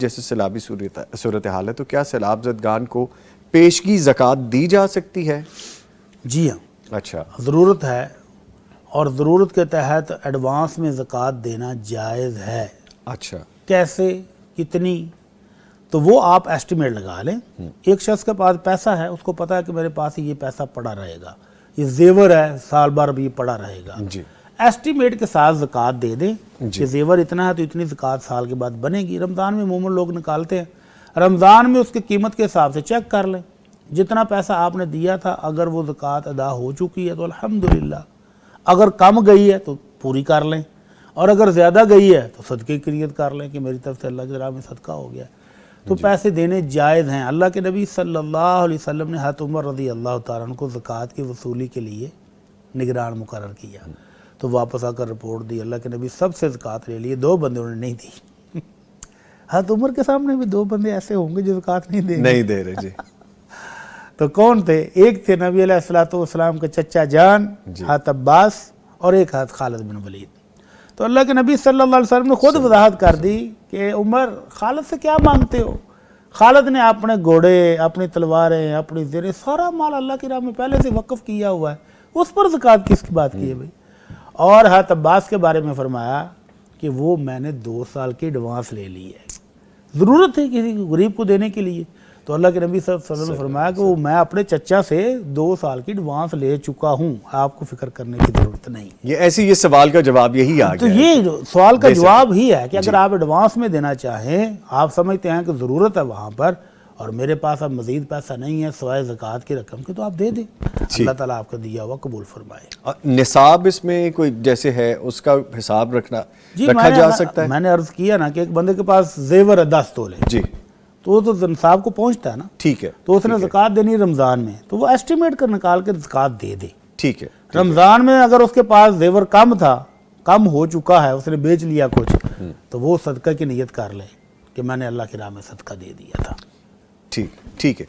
جیسے سیلابی صورتحال ہے تو کیا سیلاب زدگان کو پیشگی زکوٰۃ دی جا سکتی ہے؟ جی ہاں، اچھا، ضرورت ہے اور ضرورت کے تحت ایڈوانس میں زکوٰۃ دینا جائز ہے۔ اچھا، کیسے، کتنی، تو وہ آپ ایسٹیمیٹ لگا لیں۔ ایک شخص کے پاس پیسہ ہے، اس کو پتا ہے کہ میرے پاس یہ پیسہ پڑا رہے گا، یہ زیور ہے سال بھر بھی یہ پڑا رہے گا، جی ایسٹیمیٹ کے ساتھ زکوٰۃ دے دیں جی کہ زیور اتنا ہے تو اتنی زکوٰۃ سال کے بعد بنے گی۔ رمضان میں عموماً لوگ نکالتے ہیں، رمضان میں اس کی قیمت کے حساب سے چیک کر لیں، جتنا پیسہ آپ نے دیا تھا اگر وہ زکوٰۃ ادا ہو چکی ہے تو الحمدللہ، اگر کم گئی ہے تو پوری کر لیں، اور اگر زیادہ گئی ہے تو صدقے کی نیت کر لیں کہ میری طرف سے اللہ کی راہ میں صدقہ ہو گیا، تو پیسے دینے جائز ہیں۔ اللہ کے نبی صلی اللہ علیہ وسلم نے حضرت عمر رضی اللہ تعالیٰ عنہ کو زکوٰۃ کی وصولی کے لیے نگران مقرر کیا، تو واپس آ کر رپورٹ دی، اللہ کے نبی سب سے زکوٰۃ لے لیے، 2 بندے انہوں نے نہیں دی۔ حضرت عمر کے سامنے بھی 2 بندے ایسے ہوں گے جو زکوٰۃ نہیں دے رہے جی۔ تو کون تھے؟ ایک تھے نبی علیہ السلام کے چچا جان حضرت عباس، اور ایک حضرت خالد بن ولید۔ تو اللہ کے نبی صلی اللہ علیہ وسلم نے خود وضاحت کر دی کہ عمر خالد سے کیا مانگتے ہو؟ خالد نے اپنے گھوڑے، اپنی تلواریں، اپنی زیریں، سارا مال اللہ کی راہ میں پہلے سے وقف کیا ہوا ہے، اس پر زکوٰۃ کس کی بات کی ہے بھائی؟ اور حضرت عباس کے بارے میں فرمایا کہ وہ میں نے 2 سال کی ایڈوانس لے لی ہے، ضرورت ہے کسی غریب کو دینے کے لیے، تو اللہ کے نبی صلی اللہ علیہ وسلم نے فرمایا کہ وہ میں اپنے چچا سے 2 سال کی ایڈوانس لے چکا ہوں، آپ کو فکر کرنے کی ضرورت نہیں۔ یہ سوال کا جواب یہی آ تو گیا ہے۔ یہ سوال کا جواب ہی ہے کہ اگر آپ ایڈوانس میں دینا چاہیں، آپ سمجھتے ہیں کہ ضرورت ہے وہاں پر اور میرے پاس اب مزید پیسہ نہیں ہے سوائے زکوٰۃ کی رقم کے، تو آپ دے دیں، اللہ تعالیٰ آپ کا دیا ہوا قبول فرمائے۔ نصاب اس میں کوئی جیسے ہے اس کا حساب رکھا جا سکتا ہے؟ میں نے عرض کیا نا کہ ایک بندے کے پاس زیور ہے 10 تولے، جی، تو وہ تو نصاب کو پہنچتا ہے نا، ٹھیک ہے، تو اس نے زکوٰۃ دینی رمضان میں، تو وہ ایسٹیمیٹ کر نکال کے زکوٰۃ دے دے۔ ٹھیک ہے، رمضان میں اگر اس کے پاس زیور کم تھا، کم ہو چکا ہے، اس نے بیچ لیا کچھ، تو وہ صدقہ کی نیت کر لے کہ میں نے اللہ کی راہ میں صدقہ دے دیا تھا۔ ٹھیک ہے۔